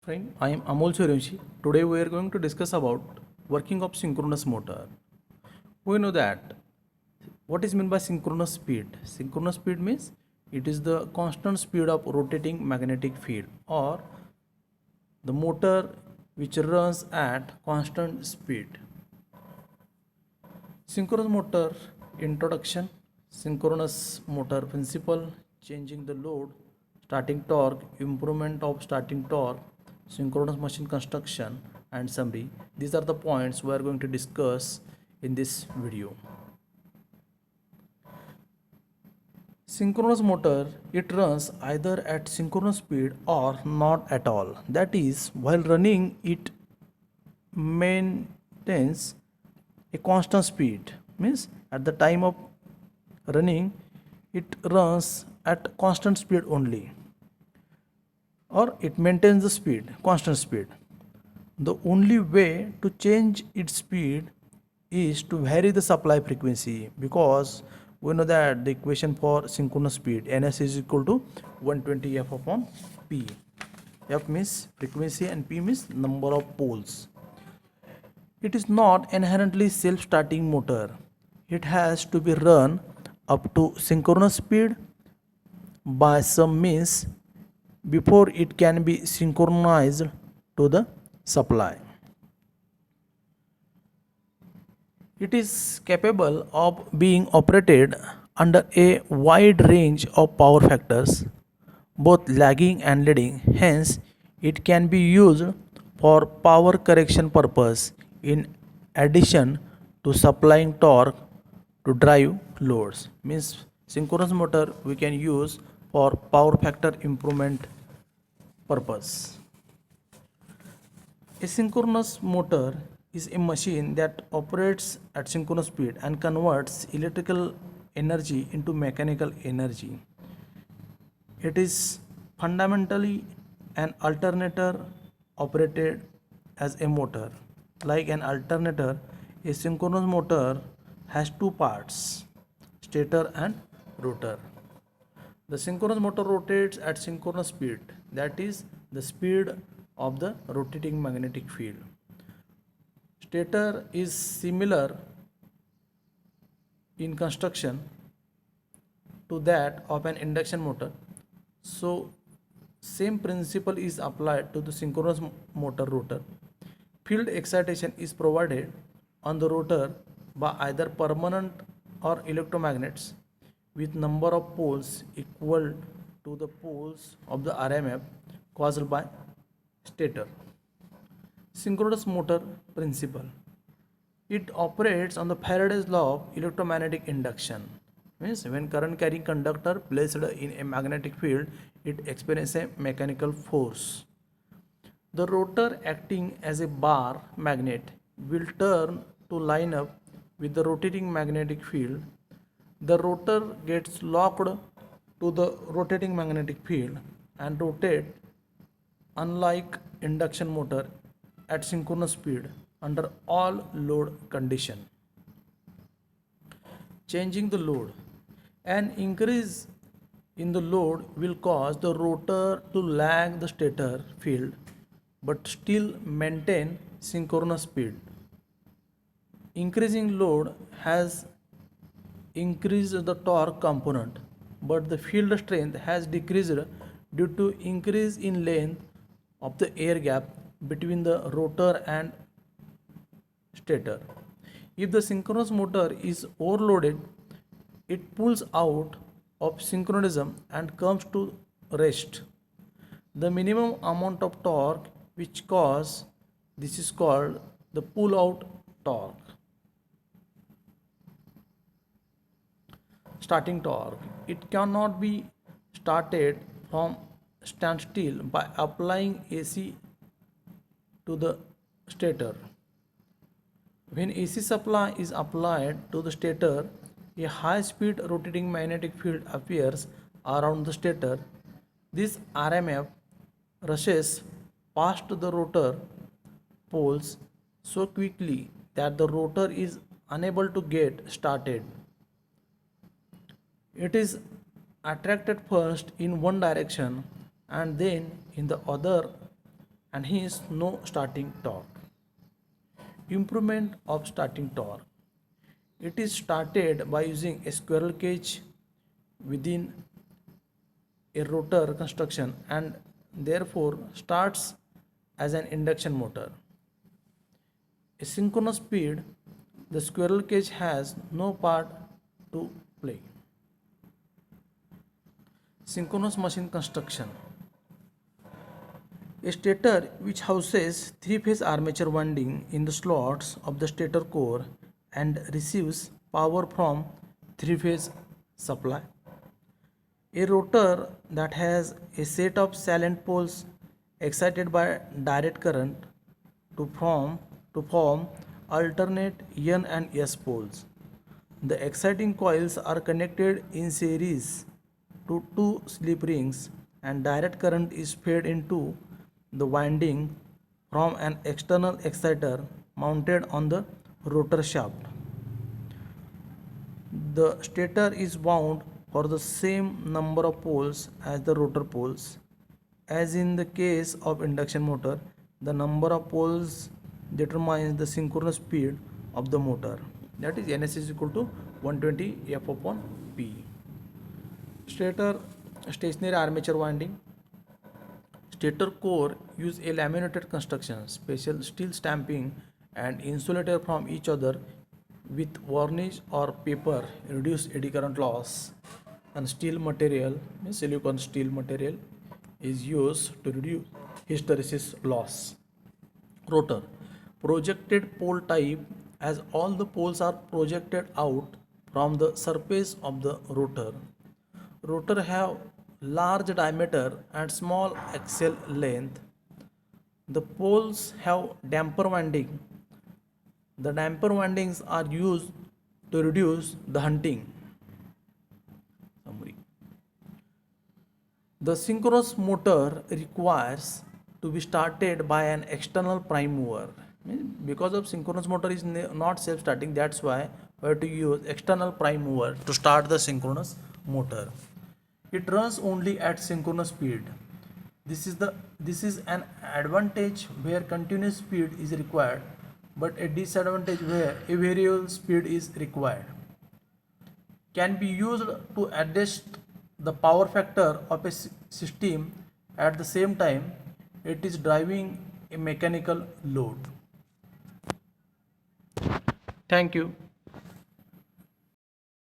Friend, I am Amol Suryanshi. Today we are going to discuss about working of synchronous motor. We know that what is meant by synchronous speed. Synchronous speed means it is the constant speed of rotating magnetic field or the motor which runs at constant speed. Synchronous motor introduction, synchronous motor principle, changing the load, starting torque, improvement of starting torque, synchronous machine construction, and summary. These are the points we are going to discuss in this video. Synchronous motor, it runs either at synchronous speed or not at all. That is, while running, it maintains a constant speed. Means at the time of running, it runs at constant speed only, or it maintains the speed, constant speed. The only way to change its speed is to vary the supply frequency, because we know that the equation for synchronous speed ns is equal to 120 f upon p. F means frequency and p means number of poles. It is not inherently self-starting motor. It has to be run up to synchronous speed by some means before it can be synchronized to the supply. It is capable of being operated under a wide range of power factors, both lagging and leading. Hence, it can be used for power correction purpose in addition to supplying torque to drive loads. Means synchronous motor we can use for power factor improvement purpose. A synchronous motor is a machine that operates at synchronous speed and converts electrical energy into mechanical energy. It is fundamentally an alternator operated as a motor. Like an alternator, a synchronous motor has two parts, stator and rotor. The synchronous motor rotates at synchronous speed, that is the speed of the rotating magnetic field. Stator is similar in construction to that of an induction motor. So same principle is applied to the synchronous motor rotor. Field excitation is provided on the rotor by either permanent or electromagnets with number of poles equal to the poles of the RMF caused by stator. Synchronous motor principle. It operates on the Faraday's law of electromagnetic induction. Means when current carrying conductor placed in a magnetic field, it experiences a mechanical force. The rotor acting as a bar magnet will turn to line up with the rotating magnetic field. The rotor gets locked to the rotating magnetic field and rotate, unlike induction motor, at synchronous speed under all load condition. Changing the load. An increase in the load will cause the rotor to lag the stator field but still maintain synchronous speed. Increasing load has increased the torque component, but the field strength has decreased due to increase in length of the air gap between the rotor and stator. If the synchronous motor is overloaded, it pulls out of synchronism and comes to rest. The minimum amount of torque which cause this is called the pull out torque. Starting torque. It cannot be started from standstill by applying AC to the stator. When AC supply is applied to the stator, a high speed rotating magnetic field appears around the stator. This RMF rushes past the rotor poles so quickly that the rotor is unable to get started. It is attracted first in one direction and then in the other and hence no starting torque. Improvement of starting torque. It is started by using a squirrel cage within a rotor construction and therefore starts as an induction motor. A synchronous speed, the squirrel cage has no part to play. Synchronous machine construction. A stator which houses three-phase armature winding in the slots of the stator core and receives power from three-phase supply. A rotor that has a set of salient poles excited by direct current to form alternate N and S poles. The exciting coils are connected in series to two slip rings and direct current is fed into the winding from an external exciter mounted on the rotor shaft. The stator is wound for the same number of poles as the rotor poles. As in the case of induction motor, the number of poles determines the synchronous speed of the motor. That is Ns is equal to 120 F upon P. Stator stationary armature winding. Stator core use a laminated construction, special steel stamping and insulator from each other with varnish or paper reduce eddy current loss, and steel material, silicon steel material is used to reduce hysteresis loss. Rotor projected pole type, as all the poles are projected out from the surface of the rotor. Rotor have large diameter and small axial length. The poles have damper winding. The damper windings are used to reduce the hunting. Summary. The synchronous motor requires to be started by an external prime mover. Because of synchronous motor is not self-starting, that's why we have to use external prime mover to start the synchronous motor. It runs only at synchronous speed. This is an advantage where continuous speed is required, but a disadvantage where a variable speed is required. Can be used to adjust the power factor of a system at the same time it is driving a mechanical load. Thank you.